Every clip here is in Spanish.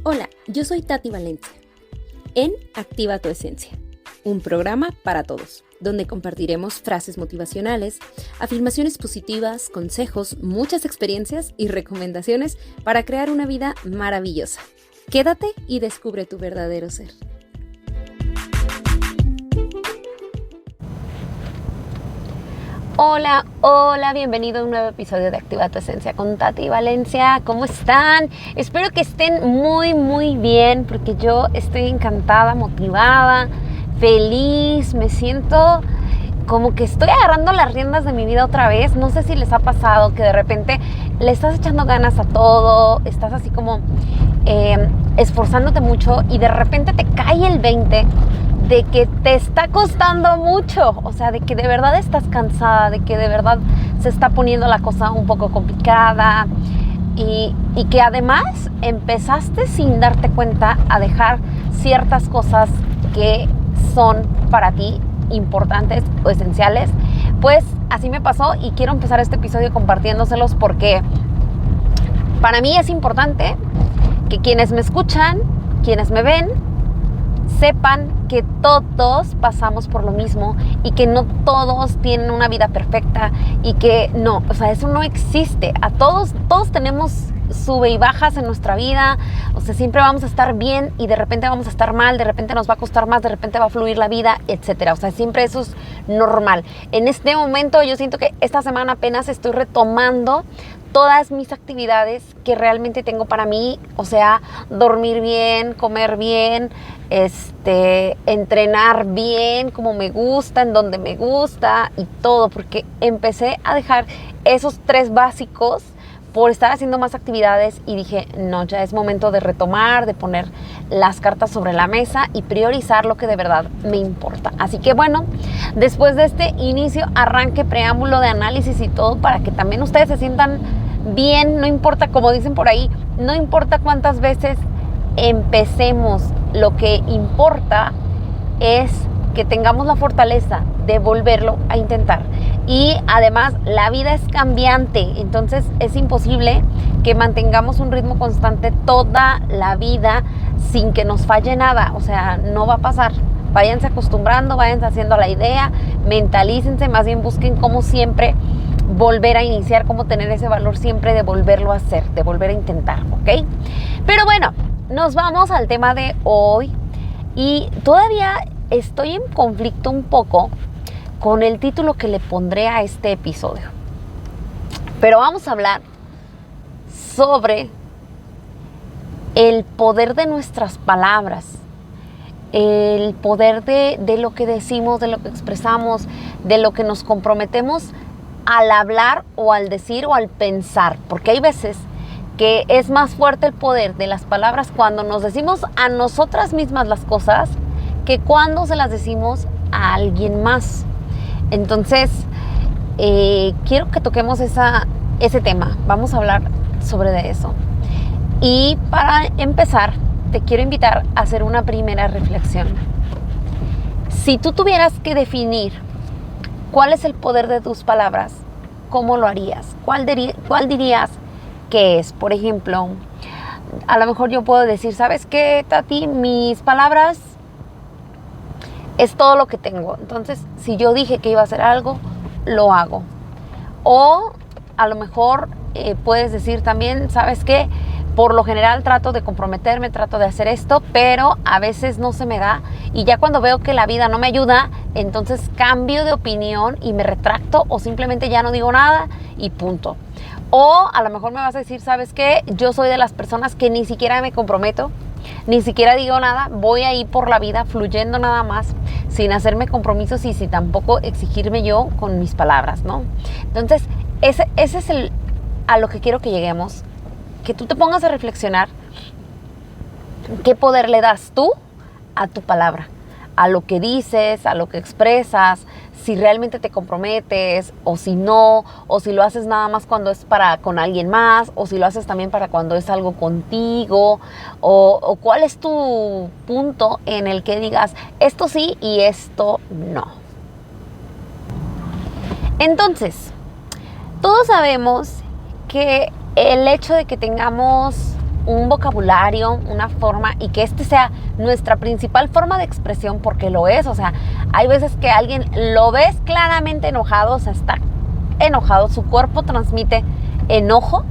Hola, yo soy Tati Valencia, en Activa tu Esencia, un programa para todos, donde compartiremos frases motivacionales, afirmaciones positivas, consejos, muchas experiencias y recomendaciones para crear una vida maravillosa. Quédate y descubre tu verdadero ser. Hola, bienvenido a un nuevo episodio de Activa tu Esencia con Tati Valencia. ¿Cómo están? Espero que estén muy bien porque yo estoy encantada, motivada, feliz. Me siento como que estoy agarrando las riendas de mi vida otra vez. No sé si les ha pasado que de repente le estás echando ganas a todo, estás así como esforzándote mucho y de repente te cae el 20 de que te está costando mucho, o sea, de que de verdad estás cansada, de que de verdad se está poniendo la cosa un poco complicada y que además empezaste sin darte cuenta a dejar ciertas cosas que son para ti importantes o esenciales. Pues así me pasó y quiero empezar este episodio compartiéndoselos porque para mí es importante que quienes me escuchan, quienes me ven, sepan que todos pasamos por lo mismo y que no todos tienen una vida perfecta y que no, o sea, eso no existe. A todos tenemos sube y bajas en nuestra vida, o sea, siempre vamos a estar bien y de repente vamos a estar mal, de repente nos va a costar más, de repente va a fluir la vida, etcétera. O sea, siempre eso es normal. En este momento yo siento que esta semana apenas estoy retomando todas mis actividades que realmente tengo para mí, o sea, dormir bien, comer bien, entrenar bien, como me gusta, en donde me gusta y todo, porque empecé a dejar esos 3 básicos por estar haciendo más actividades y dije, no, ya es momento de retomar, de poner las cartas sobre la mesa y priorizar lo que de verdad me importa. Así que bueno, después de este inicio, arranque, preámbulo de análisis y todo para que también ustedes se sientan bien, no importa, como dicen por ahí, no importa cuántas veces empecemos, lo que importa es que tengamos la fortaleza de volverlo a intentar. Y además la vida es cambiante, entonces es imposible que mantengamos un ritmo constante toda la vida sin que nos falle nada, o sea, no va a pasar. Váyanse acostumbrando, váyanse haciendo la idea, mentalícense, más bien busquen cómo siempre volver a iniciar, cómo tener ese valor siempre de volverlo a hacer, de volver a intentar, ¿ok? Pero bueno, nos vamos al tema de hoy y todavía estoy en conflicto un poco con el título que le pondré a este episodio. Pero vamos a hablar sobre el poder de nuestras palabras, el poder de lo que decimos, de lo que expresamos, de lo que nos comprometemos al hablar o al decir o al pensar, porque hay veces que es más fuerte el poder de las palabras cuando nos decimos a nosotras mismas las cosas que cuando se las decimos a alguien más. Entonces, quiero que toquemos ese tema. Vamos a hablar sobre eso. Y para empezar, te quiero invitar a hacer una primera reflexión. Si tú tuvieras que definir cuál es el poder de tus palabras, ¿cómo lo harías? ¿Cuál dirías que es? Por ejemplo, a lo mejor yo puedo decir, ¿sabes qué, Tati? Mis palabras es todo lo que tengo. Entonces, si yo dije que iba a hacer algo, lo hago. O a lo mejor puedes decir también, ¿sabes qué? Por lo general trato de comprometerme, trato de hacer esto, pero a veces no se me da. Y ya cuando veo que la vida no me ayuda, entonces cambio de opinión y me retracto o simplemente ya no digo nada y punto. O a lo mejor me vas a decir, ¿sabes qué? Yo soy de las personas que ni siquiera me comprometo, ni siquiera digo nada, voy ahí por la vida fluyendo nada más, sin hacerme compromisos y sin tampoco exigirme yo con mis palabras, ¿no? Entonces, ese es a lo que quiero que lleguemos, que tú te pongas a reflexionar qué poder le das tú a tu palabra, a lo que dices, a lo que expresas, si realmente te comprometes o si no, o si lo haces nada más cuando es con alguien más, o si lo haces también para cuando es algo contigo, o cuál es tu punto en el que digas esto sí y esto no. Entonces, todos sabemos que el hecho de que tengamos un vocabulario, una forma, y que este sea nuestra principal forma de expresión, porque lo es. O sea, hay veces que alguien lo ves claramente enojado, o sea, está enojado, su cuerpo transmite enojo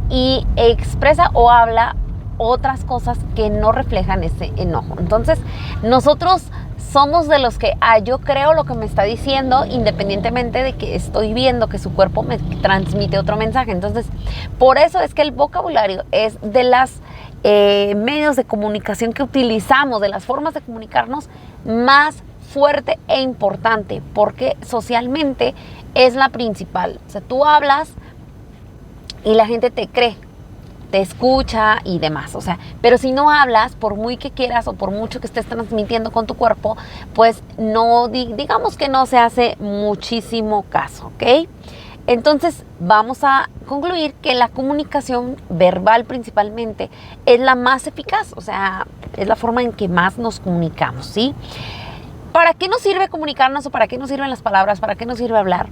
y expresa o habla otras cosas que no reflejan ese enojo. Entonces, nosotros somos de los que, yo creo lo que me está diciendo, independientemente de que estoy viendo que su cuerpo me transmite otro mensaje. Entonces, por eso es que el vocabulario es de los medios de comunicación que utilizamos, de las formas de comunicarnos más fuerte e importante, porque socialmente es la principal. O sea, tú hablas y la gente te cree, te escucha y demás. O sea, pero si no hablas, por muy que quieras o por mucho que estés transmitiendo con tu cuerpo, pues no, digamos que no se hace muchísimo caso, ¿ok? Entonces vamos a concluir que la comunicación verbal principalmente es la más eficaz, o sea, es la forma en que más nos comunicamos, ¿sí? ¿Para qué nos sirve comunicarnos o para qué nos sirven las palabras? ¿Para qué nos sirve hablar?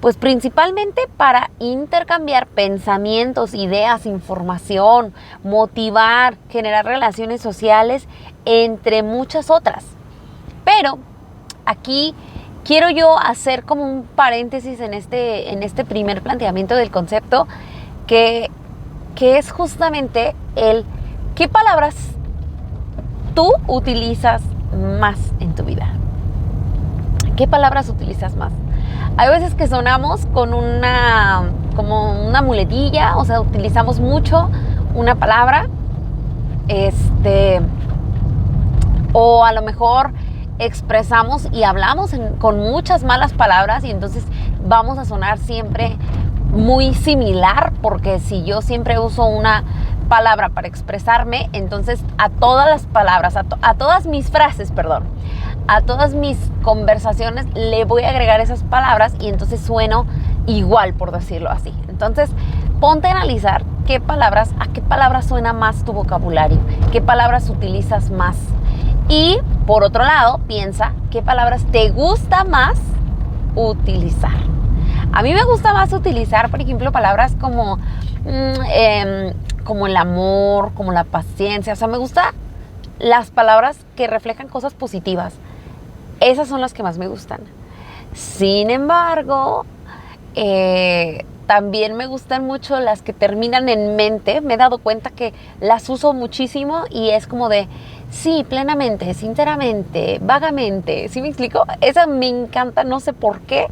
Pues principalmente para intercambiar pensamientos, ideas, información, motivar, generar relaciones sociales, entre muchas otras. Pero aquí quiero yo hacer como un paréntesis en este primer planteamiento del concepto, que es justamente el qué palabras tú utilizas más en tu vida. ¿Qué palabras utilizas más? Hay veces que sonamos con como una muletilla, o sea, utilizamos mucho una palabra, o a lo mejor expresamos y hablamos con muchas malas palabras, y entonces vamos a sonar siempre muy similar, porque si yo siempre uso una palabra para expresarme, entonces a todas las palabras, a todas mis frases, a todas mis conversaciones le voy a agregar esas palabras, y entonces sueno igual, por decirlo así. Entonces, ponte a analizar a qué palabras suena más tu vocabulario, qué palabras utilizas más. Y por otro lado, piensa qué palabras te gusta más utilizar. A mí me gusta más utilizar, por ejemplo, palabras como el amor, como la paciencia. O sea, me gustan las palabras que reflejan cosas positivas. Esas son las que más me gustan. Sin embargo, también me gustan mucho las que terminan en mente. Me he dado cuenta que las uso muchísimo y es como de sí, plenamente, sinceramente, vagamente. ¿Sí me explico? Esas me encantan, no sé por qué,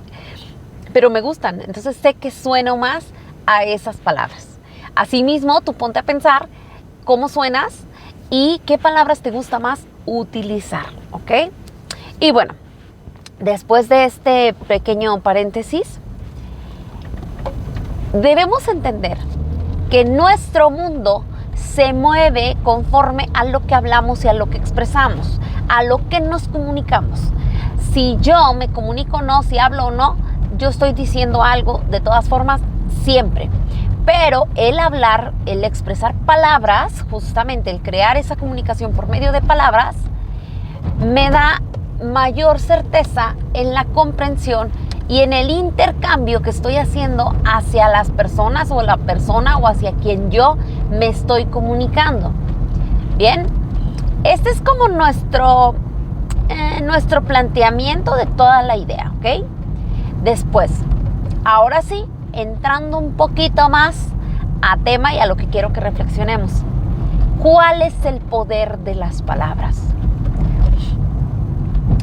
pero me gustan. Entonces sé que sueno más a esas palabras. Asimismo, tú ponte a pensar cómo suenas y qué palabras te gusta más utilizar, ¿ok? Y bueno, después de este pequeño paréntesis, debemos entender que nuestro mundo se mueve conforme a lo que hablamos y a lo que expresamos, a lo que nos comunicamos. Si yo me comunico o no, si hablo o no, yo estoy diciendo algo de todas formas siempre. Pero el hablar, el expresar palabras, justamente el crear esa comunicación por medio de palabras, me da mayor certeza en la comprensión y en el intercambio que estoy haciendo hacia las personas o la persona o hacia quien yo me estoy comunicando. Bien, este es como nuestro planteamiento de toda la idea, ¿ok? Después, ahora sí, entrando un poquito más a tema y a lo que quiero que reflexionemos. ¿Cuál es el poder de las palabras?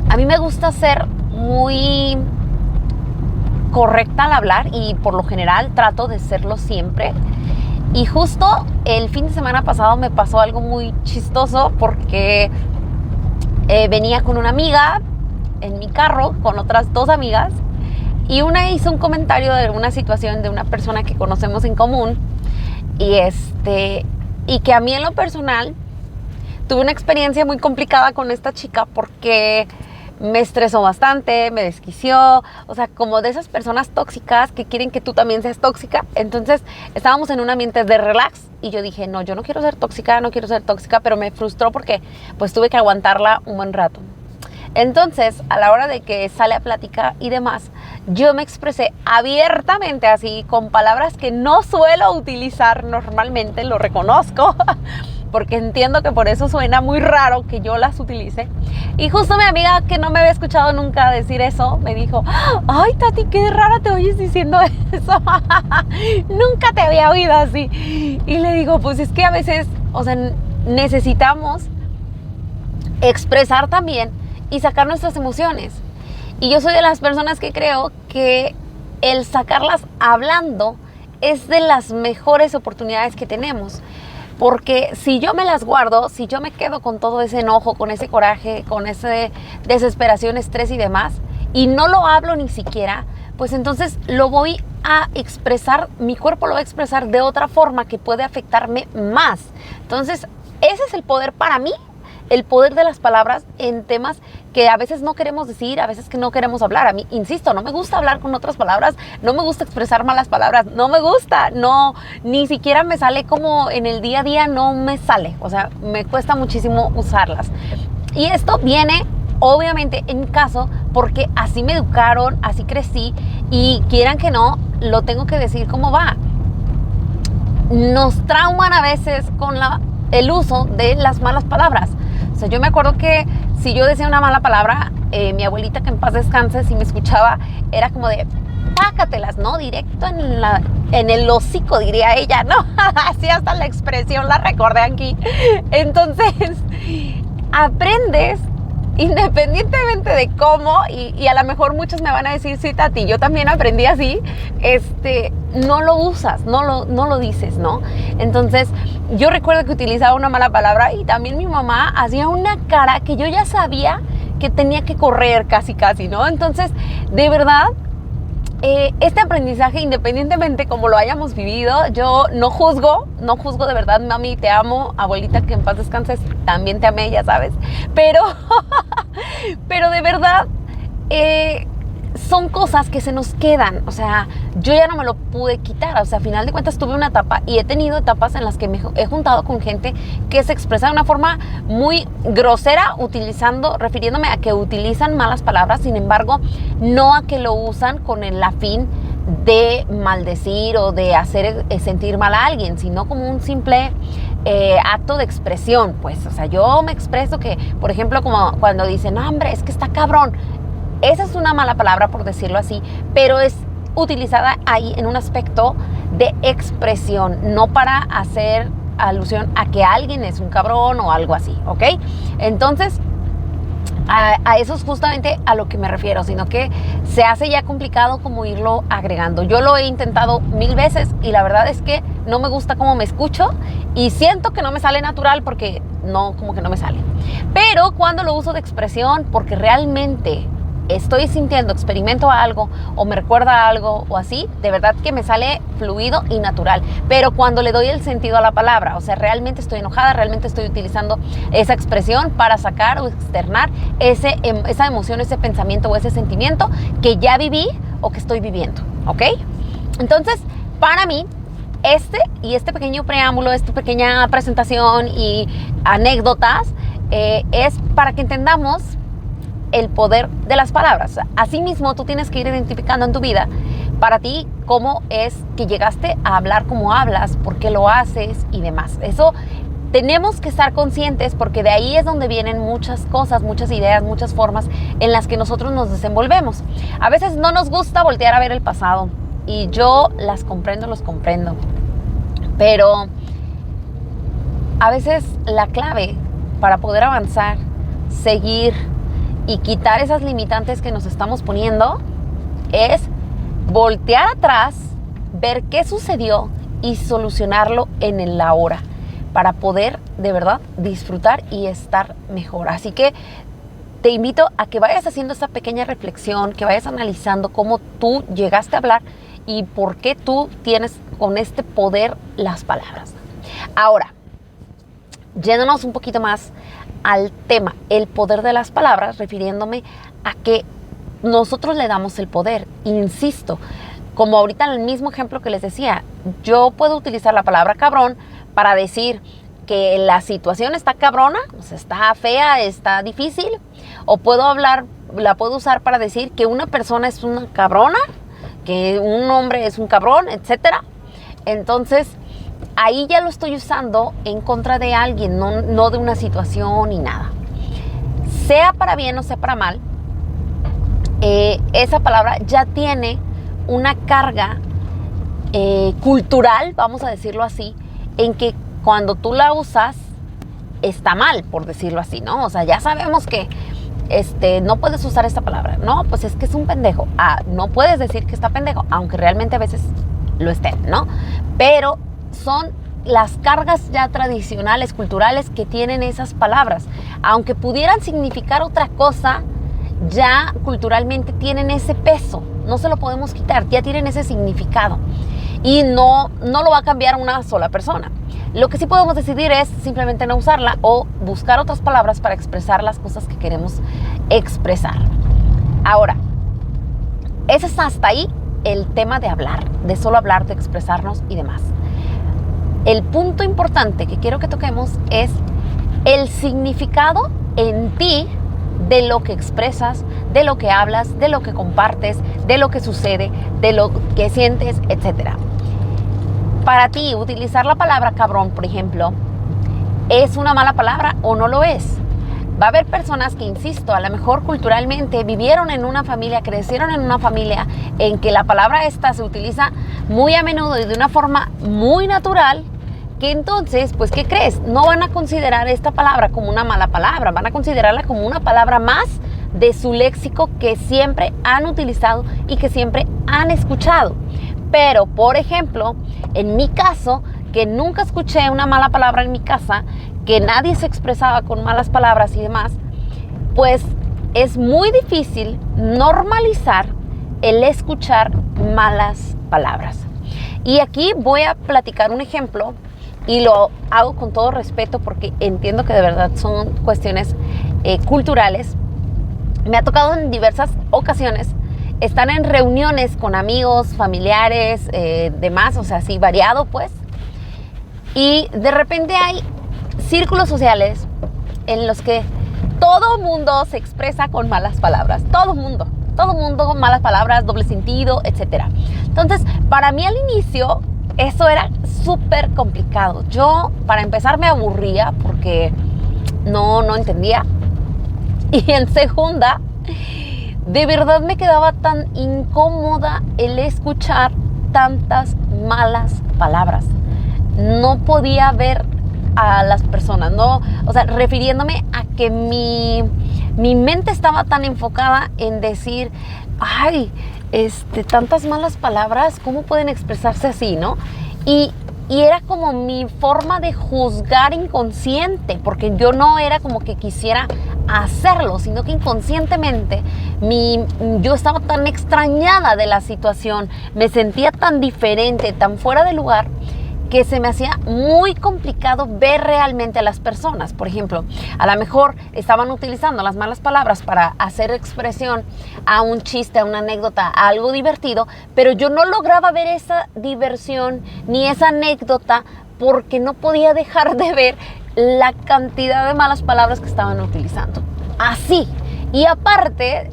A mí me gusta ser muy correcta al hablar y por lo general trato de serlo siempre. Y justo el fin de semana pasado me pasó algo muy chistoso porque venía con una amiga en mi carro con otras dos amigas y una hizo un comentario de una situación de una persona que conocemos en común y que a mí en lo personal tuve una experiencia muy complicada con esta chica porque me estresó bastante, me desquició, o sea, como de esas personas tóxicas que quieren que tú también seas tóxica. Entonces estábamos en un ambiente de relax y yo dije, no, yo no quiero ser tóxica, pero me frustró porque pues tuve que aguantarla un buen rato. Entonces, a la hora de que sale a plática y demás, yo me expresé abiertamente así, con palabras que no suelo utilizar normalmente, lo reconozco, porque entiendo que por eso suena muy raro que yo las utilice. Y justo mi amiga, que no me había escuchado nunca decir eso, me dijo, ay, Tati, qué rara te oyes diciendo eso. Nunca te había oído así. Y le digo, pues es que a veces, o sea, necesitamos expresar también y sacar nuestras emociones. Y yo soy de las personas que creo que el sacarlas hablando es de las mejores oportunidades que tenemos. Porque si yo me las guardo, si yo me quedo con todo ese enojo, con ese coraje, con esa desesperación, estrés y demás, y no lo hablo ni siquiera, pues entonces lo voy a expresar, mi cuerpo lo va a expresar de otra forma que puede afectarme más. Entonces, ese es el poder para mí, el poder de las palabras en temas que a veces no queremos decir, a veces que no queremos hablar. A mí, insisto, no me gusta hablar con otras palabras, no me gusta expresar malas palabras, no me gusta, no, ni siquiera me sale como en el día a día, no me sale, o sea, me cuesta muchísimo usarlas. Y esto viene, obviamente, en mi caso, porque así me educaron, así crecí, y quieran que no, lo tengo que decir como va. Nos trauman a veces con el uso de las malas palabras. O sea, yo me acuerdo que si yo decía una mala palabra, mi abuelita, que en paz descanse, si me escuchaba, era como de, pácatelas, ¿no? Directo en el hocico, diría ella, ¿no? Así hasta la expresión la recordé aquí. Entonces, aprendes independientemente de cómo, y a lo mejor muchos me van a decir, sí, Tati, yo también aprendí así, no lo usas, no lo dices, ¿no? Entonces, yo recuerdo que utilizaba una mala palabra y también mi mamá hacía una cara que yo ya sabía que tenía que correr casi, ¿no? Entonces, de verdad, este aprendizaje, independientemente como lo hayamos vivido, yo no juzgo de verdad, mami, te amo, abuelita, que en paz descanses, también te amé, ya sabes, pero de verdad, son cosas que se nos quedan, o sea, yo ya no me lo pude quitar, o sea, a final de cuentas tuve una etapa y he tenido etapas en las que me he juntado con gente que se expresa de una forma muy grosera, refiriéndome a que utilizan malas palabras, sin embargo, no a que lo usan con el afín de maldecir o de hacer sentir mal a alguien, sino como un simple acto de expresión, pues, o sea, yo me expreso que, por ejemplo, como cuando dicen, no, hombre, es que está cabrón. Esa es una mala palabra, por decirlo así, pero es utilizada ahí en un aspecto de expresión, no para hacer alusión a que alguien es un cabrón o algo así, ¿ok? Entonces, a eso es justamente a lo que me refiero, sino que se hace ya complicado como irlo agregando. Yo lo he intentado 1000 veces y la verdad es que no me gusta cómo me escucho y siento que no me sale natural porque como que no me sale. Pero cuando lo uso de expresión, porque realmente estoy sintiendo, experimento algo o me recuerda algo o así, de verdad que me sale fluido y natural. Pero cuando le doy el sentido a la palabra, o sea, realmente estoy enojada, realmente estoy utilizando esa expresión para sacar o externar esa emoción, ese pensamiento o ese sentimiento que ya viví o que estoy viviendo, ¿ok? Entonces, para mí, este pequeño preámbulo, esta pequeña presentación y anécdotas es para que entendamos el poder de las palabras. Asimismo, tú tienes que ir identificando en tu vida, para ti, cómo es que llegaste a hablar como hablas, por qué lo haces y demás. Eso tenemos que estar conscientes porque de ahí es donde vienen muchas cosas, muchas ideas, muchas formas en las que nosotros nos desenvolvemos. A veces no nos gusta voltear a ver el pasado y yo los comprendo. Pero a veces la clave para poder avanzar, seguir y quitar esas limitantes que nos estamos poniendo es voltear atrás, ver qué sucedió y solucionarlo en el ahora para poder de verdad disfrutar y estar mejor. Así que te invito a que vayas haciendo esta pequeña reflexión, que vayas analizando cómo tú llegaste a hablar y por qué tú tienes con este poder las palabras. Ahora, yéndonos un poquito más al tema, el poder de las palabras, refiriéndome a que nosotros le damos el poder. Insisto, como ahorita en el mismo ejemplo que les decía, yo puedo utilizar la palabra cabrón para decir que la situación está cabrona, o sea, está fea, está difícil, o la puedo usar para decir que una persona es una cabrona, que un hombre es un cabrón, etcétera. Entonces, ahí ya lo estoy usando en contra de alguien, no de una situación ni nada. Sea para bien o sea para mal, esa palabra ya tiene una carga cultural, vamos a decirlo así, en que cuando tú la usas está mal, por decirlo así, ¿no? O sea, ya sabemos que no puedes usar esta palabra. No, pues es que es un pendejo. No puedes decir que está pendejo, aunque realmente a veces lo estén, ¿no? Pero son las cargas ya tradicionales, culturales que tienen esas palabras. Aunque pudieran significar otra cosa, ya culturalmente tienen ese peso. No se lo podemos quitar, ya tienen ese significado. Y no lo va a cambiar una sola persona. Lo que sí podemos decidir es simplemente no usarla o buscar otras palabras para expresar las cosas que queremos expresar. Ahora, ese es hasta ahí el tema de hablar, de solo hablar, de expresarnos y demás. El punto importante que quiero que toquemos es el significado en ti de lo que expresas, de lo que hablas, de lo que compartes, de lo que sucede, de lo que sientes, etc. Para ti, utilizar la palabra cabrón, por ejemplo, ¿es una mala palabra o no lo es? Va a haber personas que, insisto, a lo mejor culturalmente vivieron en una familia, crecieron en una familia en que la palabra esta se utiliza muy a menudo y de una forma muy natural, que entonces, pues, ¿qué crees? No van a considerar esta palabra como una mala palabra, van a considerarla como una palabra más de su léxico que siempre han utilizado y que siempre han escuchado. Pero, por ejemplo, en mi caso, que nunca escuché una mala palabra en mi casa, que nadie se expresaba con malas palabras y demás, pues es muy difícil normalizar el escuchar malas palabras. Y aquí voy a platicar un ejemplo y lo hago con todo respeto porque entiendo que de verdad son cuestiones culturales. Me ha tocado en diversas ocasiones estar en reuniones con amigos, familiares, demás, o sea, así variado pues. Y de repente hay círculos sociales en los que todo mundo se expresa con malas palabras. Todo mundo, malas palabras, doble sentido, etc. Entonces, para mí al inicio eso era súper complicado. Yo, para empezar, me aburría porque no entendía. Y en segunda, de verdad me quedaba tan incómoda el escuchar tantas malas palabras. No podía ver a las personas, no, o sea, refiriéndome a que mi mente estaba tan enfocada en decir, ay, tantas malas palabras, ¿cómo pueden expresarse así, no? Y era como mi forma de juzgar inconsciente, porque yo no era como que quisiera hacerlo, sino que inconscientemente yo estaba tan extrañada de la situación, me sentía tan diferente, tan fuera de lugar, que se me hacía muy complicado ver realmente a las personas. Por ejemplo, a lo mejor estaban utilizando las malas palabras para hacer expresión a un chiste, a una anécdota, a algo divertido, pero yo no lograba ver esa diversión ni esa anécdota porque no podía dejar de ver la cantidad de malas palabras que estaban utilizando. Así. Y aparte,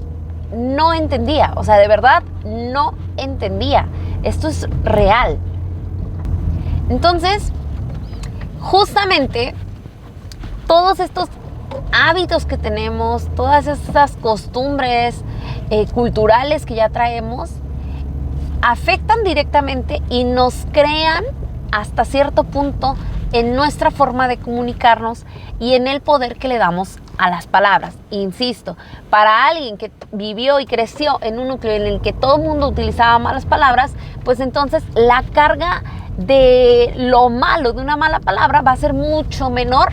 no entendía. O sea, de verdad, no entendía. Esto es real. Entonces, justamente, todos estos hábitos que tenemos, todas estas costumbres culturales que ya traemos, afectan directamente y nos crean hasta cierto punto en nuestra forma de comunicarnos y en el poder que le damos a las palabras. Insisto, para alguien que vivió y creció en un núcleo en el que todo el mundo utilizaba malas palabras, pues entonces la carga de lo malo de una mala palabra va a ser mucho menor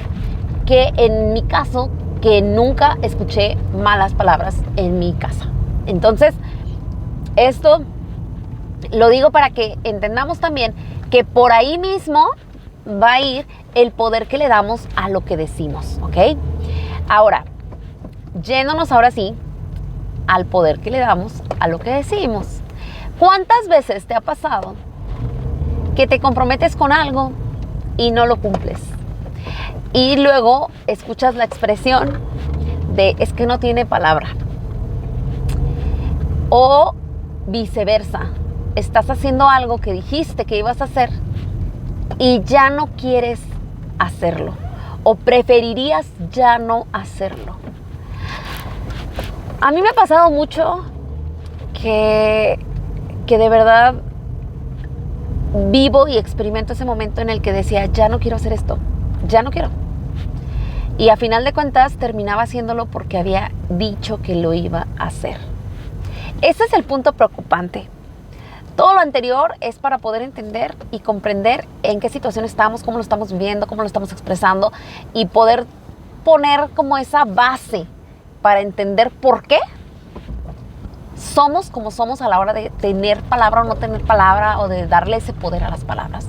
que en mi caso, que nunca escuché malas palabras en mi casa. Entonces, esto lo digo para que entendamos también que por ahí mismo va a ir el poder que le damos a lo que decimos, ¿ok? Ahora, yéndonos ahora sí al poder que le damos a lo que decimos. ¿Cuántas veces te ha pasado que te comprometes con algo y no lo cumples? Y luego escuchas la expresión de es que no tiene palabra. O viceversa, estás haciendo algo que dijiste que ibas a hacer y ya no quieres hacerlo. O preferirías ya no hacerlo. A mí me ha pasado mucho que de verdad vivo y experimento ese momento en el que decía, ya no quiero hacer esto, ya no quiero. Y a final de cuentas terminaba haciéndolo porque había dicho que lo iba a hacer. Ese es el punto preocupante. Todo lo anterior es para poder entender y comprender en qué situación estamos, cómo lo estamos viviendo, cómo lo estamos expresando y poder poner como esa base para entender por qué somos como somos a la hora de tener palabra o no tener palabra o de darle ese poder a las palabras.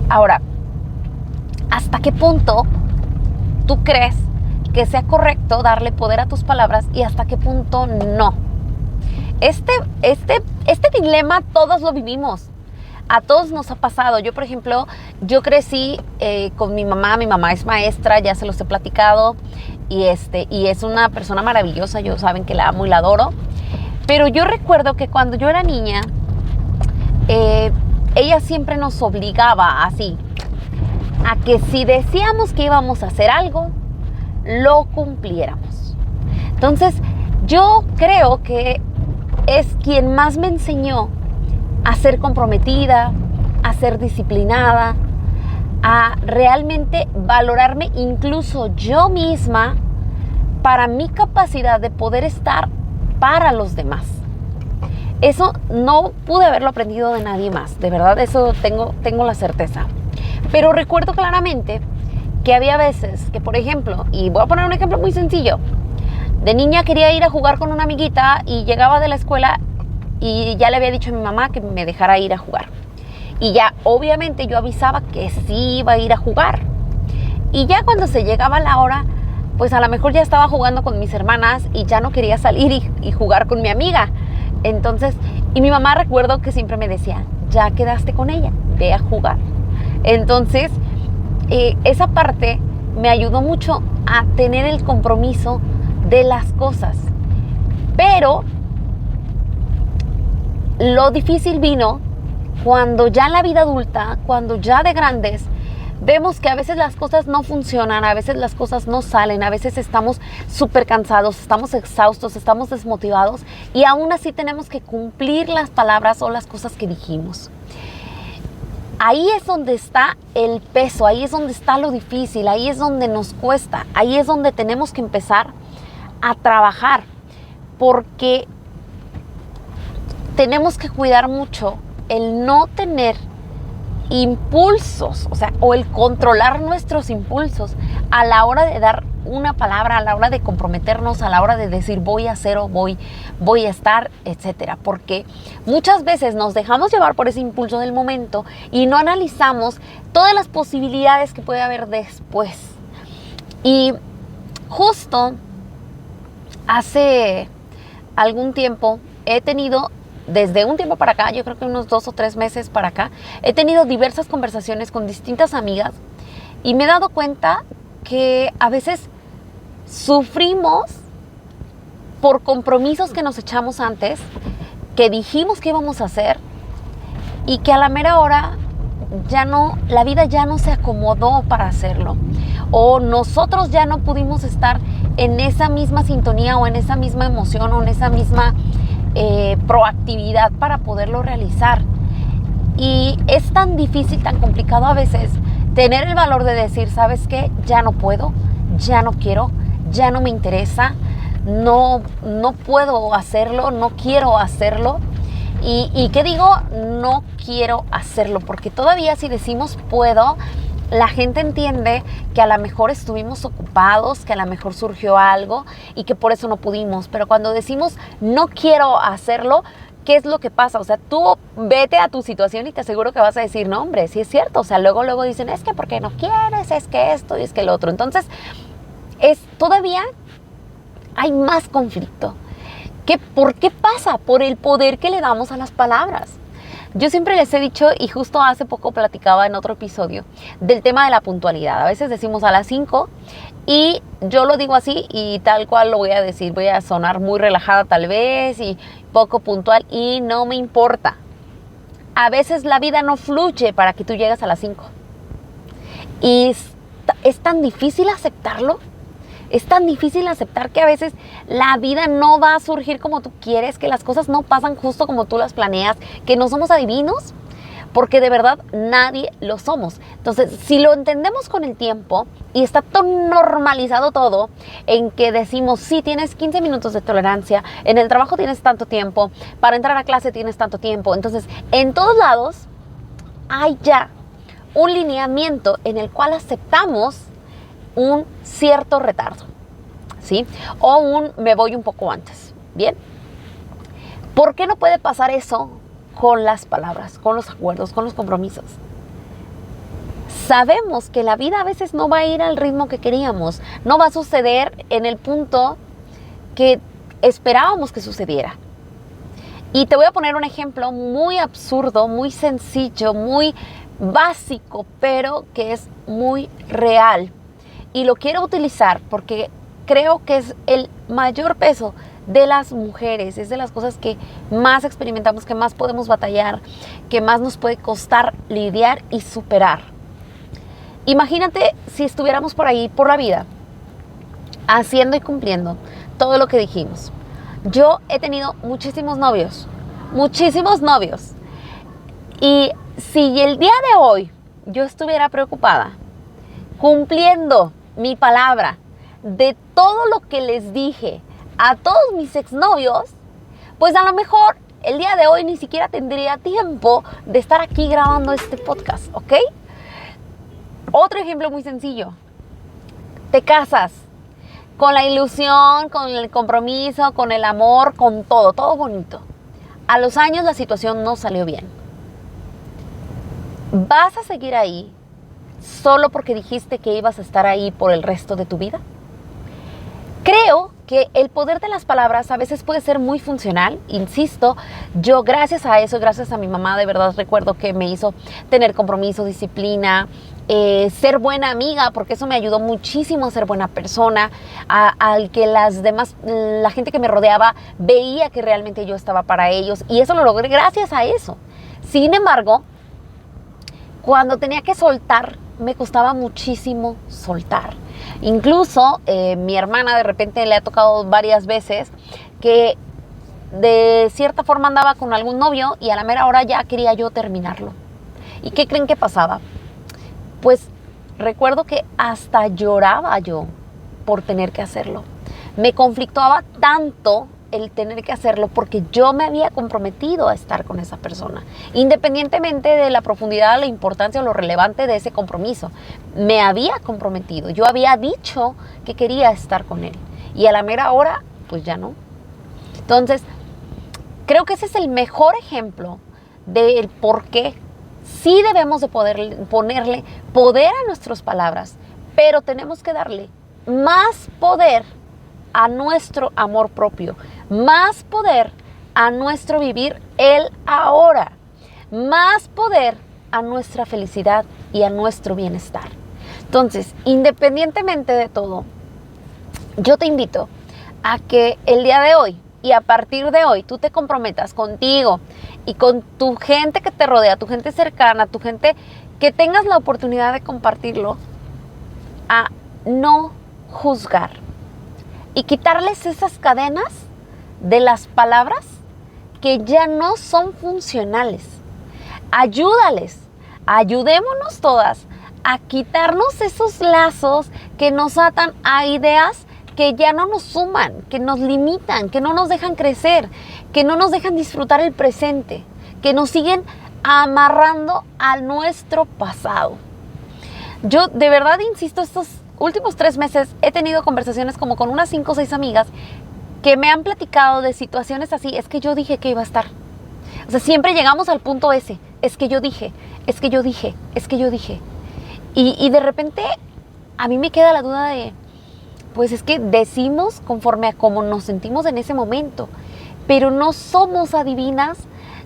Ahora, ¿hasta qué punto tú crees que sea correcto darle poder a tus palabras y hasta qué punto no? Este dilema todos lo vivimos. A todos nos ha pasado. Yo, por ejemplo, yo crecí con mi mamá. Mi mamá es maestra, ya se los he platicado. Y es una persona maravillosa. Yo saben que la amo y la adoro. Pero yo recuerdo que cuando yo era niña, ella siempre nos obligaba así, a que si decíamos que íbamos a hacer algo, lo cumpliéramos. Entonces, yo creo que es quien más me enseñó a ser comprometida, a ser disciplinada, a realmente valorarme incluso yo misma para mi capacidad de poder estar para los demás. Eso no pude haberlo aprendido de nadie más, de verdad, eso tengo la certeza. Pero recuerdo claramente que había veces que, por ejemplo, y voy a poner un ejemplo muy sencillo, de niña quería ir a jugar con una amiguita y llegaba de la escuela y ya le había dicho a mi mamá que me dejara ir a jugar. Y ya obviamente yo avisaba que sí iba a ir a jugar. Y ya cuando se llegaba la hora, pues a lo mejor ya estaba jugando con mis hermanas y ya no quería salir y jugar con mi amiga. Entonces, y mi mamá recuerdo que siempre me decía, ya quedaste con ella, ve a jugar. Entonces, esa parte me ayudó mucho a tener el compromiso de las cosas. Pero lo difícil vino cuando ya en la vida adulta, cuando ya de grandes, vemos que a veces las cosas no funcionan, a veces las cosas no salen, a veces estamos súper cansados, estamos exhaustos, estamos desmotivados y aún así tenemos que cumplir las palabras o las cosas que dijimos. Ahí es donde está el peso, ahí es donde está lo difícil, ahí es donde nos cuesta, ahí es donde tenemos que empezar a trabajar, porque tenemos que cuidar mucho el no tener impulsos, o el controlar nuestros impulsos a la hora de dar una palabra, a la hora de comprometernos, a la hora de decir voy a hacer o voy a estar, etcétera, porque muchas veces nos dejamos llevar por ese impulso del momento y no analizamos todas las posibilidades que puede haber después. Y justo hace algún tiempo he tenido, desde un tiempo para acá, yo creo que unos 2 o 3 meses para acá, he tenido diversas conversaciones con distintas amigas y me he dado cuenta que a veces sufrimos por compromisos que nos echamos antes, que dijimos que íbamos a hacer y que a la mera hora la vida ya no se acomodó para hacerlo. O nosotros ya no pudimos estar en esa misma sintonía o en esa misma emoción o en esa misma proactividad para poderlo realizar. Y es tan difícil, tan complicado a veces tener el valor de decir, ¿sabes qué? Ya no puedo, ya no quiero, ya no me interesa, no puedo hacerlo, no quiero hacerlo. ¿Y qué digo? No quiero hacerlo, porque todavía si decimos puedo, la gente entiende que a lo mejor estuvimos ocupados, que a lo mejor surgió algo y que por eso no pudimos. Pero cuando decimos no quiero hacerlo, ¿qué es lo que pasa? O sea, tú vete a tu situación y te aseguro que vas a decir, no, hombre, sí es cierto. O sea, luego dicen, es que porque no quieres, es que esto y es que el otro. Entonces, todavía hay más conflicto. ¿Por qué pasa? Por el poder que le damos a las palabras. Yo siempre les he dicho, y justo hace poco platicaba en otro episodio, del tema de la puntualidad. A veces decimos a las 5 y yo lo digo así y tal cual lo voy a decir. Voy a sonar muy relajada tal vez y poco puntual y no me importa. A veces la vida no fluye para que tú llegues a las 5. Y es tan difícil aceptarlo. Es tan difícil aceptar que a veces la vida no va a surgir como tú quieres, que las cosas no pasan justo como tú las planeas, que no somos adivinos, porque de verdad nadie lo somos. Entonces, si lo entendemos con el tiempo y está tan normalizado todo en que decimos, sí, tienes 15 minutos de tolerancia, en el trabajo tienes tanto tiempo, para entrar a clase tienes tanto tiempo. Entonces, en todos lados hay ya un lineamiento en el cual aceptamos un cierto retardo, ¿sí? O un me voy un poco antes, ¿bien? ¿Por qué no puede pasar eso con las palabras, con los acuerdos, con los compromisos? Sabemos que la vida a veces no va a ir al ritmo que queríamos, no va a suceder en el punto que esperábamos que sucediera. Y te voy a poner un ejemplo muy absurdo, muy sencillo, muy básico, pero que es muy real. Y lo quiero utilizar porque creo que es el mayor peso de las mujeres. Es de las cosas que más experimentamos, que más podemos batallar, que más nos puede costar lidiar y superar. Imagínate si estuviéramos por ahí, por la vida, haciendo y cumpliendo todo lo que dijimos. Yo he tenido muchísimos novios. Y si el día de hoy yo estuviera preocupada, cumpliendo mi palabra de todo lo que les dije a todos mis exnovios, pues a lo mejor el día de hoy ni siquiera tendría tiempo de estar aquí grabando este podcast, ¿ok? Otro ejemplo muy sencillo. Te casas con la ilusión, con el compromiso, con el amor, con todo bonito. A los años la situación no salió bien. ¿Vas a seguir ahí solo porque dijiste que ibas a estar ahí por el resto de tu vida? Creo que el poder de las palabras a veces puede ser muy funcional, insisto. Yo gracias a eso, gracias a mi mamá, de verdad recuerdo que me hizo tener compromiso, disciplina, ser buena amiga, porque eso me ayudó muchísimo a ser buena persona, al que las demás, la gente que me rodeaba veía que realmente yo estaba para ellos, y eso lo logré gracias a eso. Sin embargo, cuando tenía que soltar, me costaba muchísimo soltar. Incluso mi hermana de repente le ha tocado varias veces que de cierta forma andaba con algún novio y a la mera hora ya quería yo terminarlo. ¿Y qué creen que pasaba? Pues recuerdo que hasta lloraba yo por tener que hacerlo. Me conflictuaba tanto el tener que hacerlo porque yo me había comprometido a estar con esa persona, independientemente de la profundidad, la importancia o lo relevante de ese compromiso. Me había comprometido, yo había dicho que quería estar con él y a la mera hora pues ya no. Entonces creo que ese es el mejor ejemplo del por qué sí debemos de ponerle poder a nuestras palabras, pero tenemos que darle más poder a nuestro amor propio, más poder a nuestro vivir el ahora, más poder a nuestra felicidad y a nuestro bienestar. Entonces, independientemente de todo, yo te invito a que el día de hoy y a partir de hoy tú te comprometas contigo y con tu gente que te rodea, tu gente cercana, tu gente que tengas la oportunidad de compartirlo, a no juzgar y quitarles esas cadenas de las palabras que ya no son funcionales. Ayudémonos todas a quitarnos esos lazos que nos atan a ideas que ya no nos suman, que nos limitan, que no nos dejan crecer, que no nos dejan disfrutar el presente, que nos siguen amarrando a nuestro pasado. Yo de verdad insisto, estos últimos 3 meses he tenido conversaciones como con unas 5 o 6 amigas que me han platicado de situaciones así. Es que yo dije que iba a estar. O sea, siempre llegamos al punto ese. Es que yo dije. Y de repente a mí me queda la duda de, pues es que decimos conforme a cómo nos sentimos en ese momento, pero no somos adivinas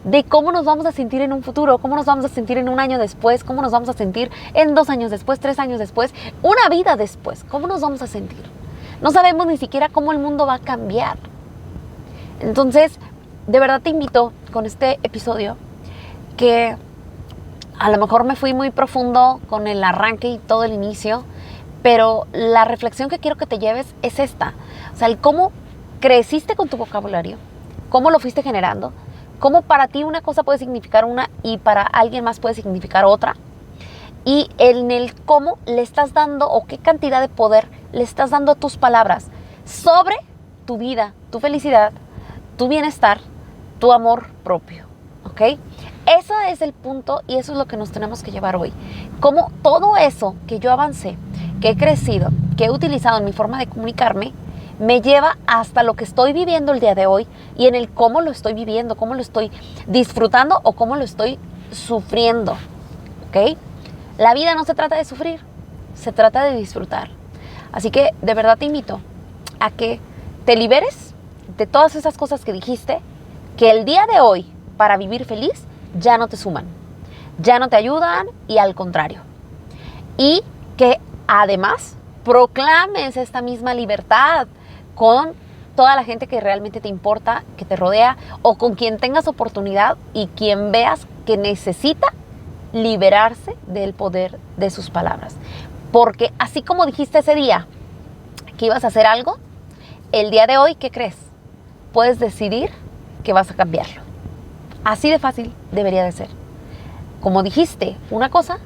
de cómo nos vamos a sentir en un futuro, cómo nos vamos a sentir en un año después, cómo nos vamos a sentir en 2 años después, 3 años después, una vida después, cómo nos vamos a sentir. No sabemos ni siquiera cómo el mundo va a cambiar. Entonces, de verdad te invito con este episodio que a lo mejor me fui muy profundo con el arranque y todo el inicio, pero la reflexión que quiero que te lleves es esta. O sea, el cómo creciste con tu vocabulario, cómo lo fuiste generando, cómo para ti una cosa puede significar una y para alguien más puede significar otra. Y en el cómo le estás dando o qué cantidad de poder le estás dando a tus palabras sobre tu vida, tu felicidad, tu bienestar, tu amor propio. ¿Ok? Ese es el punto y eso es lo que nos tenemos que llevar hoy. Cómo todo eso que yo avancé, que he crecido, que he utilizado en mi forma de comunicarme, me lleva hasta lo que estoy viviendo el día de hoy y en el cómo lo estoy viviendo, cómo lo estoy disfrutando o cómo lo estoy sufriendo. ¿Ok? La vida no se trata de sufrir, se trata de disfrutar. Así que de verdad te invito a que te liberes de todas esas cosas que dijiste, que el día de hoy, para vivir feliz, ya no te suman, ya no te ayudan y al contrario. Y que además proclames esta misma libertad con toda la gente que realmente te importa, que te rodea o con quien tengas oportunidad y quien veas que necesita liberarse del poder de sus palabras. Porque así como dijiste ese día que ibas a hacer algo, el día de hoy, ¿qué crees? Puedes decidir que vas a cambiarlo. Así de fácil debería de ser. Como dijiste una cosa,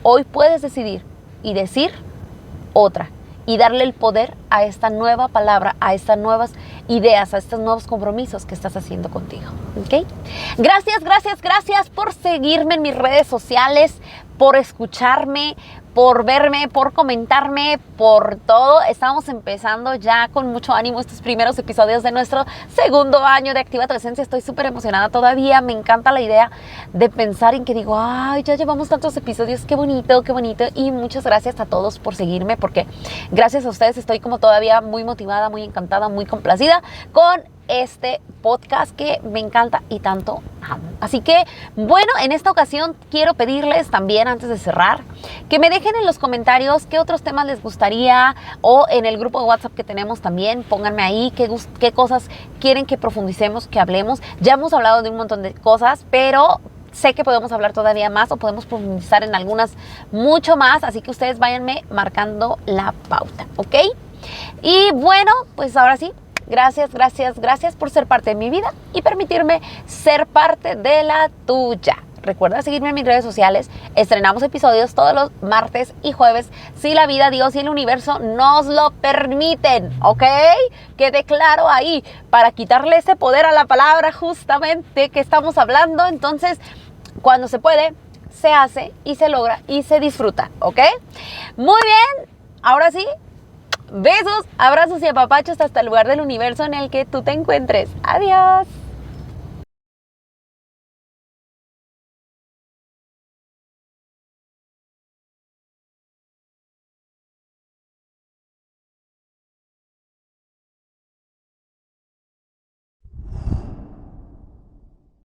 hoy puedes decidir y decir otra. Y darle el poder a esta nueva palabra, a estas nuevas ideas, a estos nuevos compromisos que estás haciendo contigo. ¿Ok? Gracias por seguirme en mis redes sociales, por escucharme, por verme, por comentarme, por todo. Estamos empezando ya con mucho ánimo estos primeros episodios de nuestro segundo año de Activa tu Esencia. Estoy súper emocionada todavía. Me encanta la idea de pensar en que digo, ay, ya llevamos tantos episodios, qué bonito, qué bonito. Y muchas gracias a todos por seguirme, porque gracias a ustedes estoy como todavía muy motivada, muy encantada, muy complacida con este podcast que me encanta y tanto amo. Así que, bueno, en esta ocasión quiero pedirles también, antes de cerrar, que me dejen en los comentarios qué otros temas les gustaría o en el grupo de WhatsApp que tenemos también, pónganme ahí qué cosas quieren que profundicemos, que hablemos. Ya hemos hablado de un montón de cosas, pero sé que podemos hablar todavía más o podemos profundizar en algunas mucho más, así que ustedes váyanme marcando la pauta, ¿ok? Y bueno, pues ahora sí, gracias por ser parte de mi vida y permitirme ser parte de la tuya. Recuerda seguirme en mis redes sociales. Estrenamos episodios todos los martes y jueves si la vida, Dios y el universo nos lo permiten, ¿ok? Quede claro ahí para quitarle ese poder a la palabra justamente que estamos hablando. Entonces, cuando se puede, se hace y se logra y se disfruta, ¿ok? Muy bien, ahora sí. Besos, abrazos y apapachos hasta el lugar del universo en el que tú te encuentres. Adiós.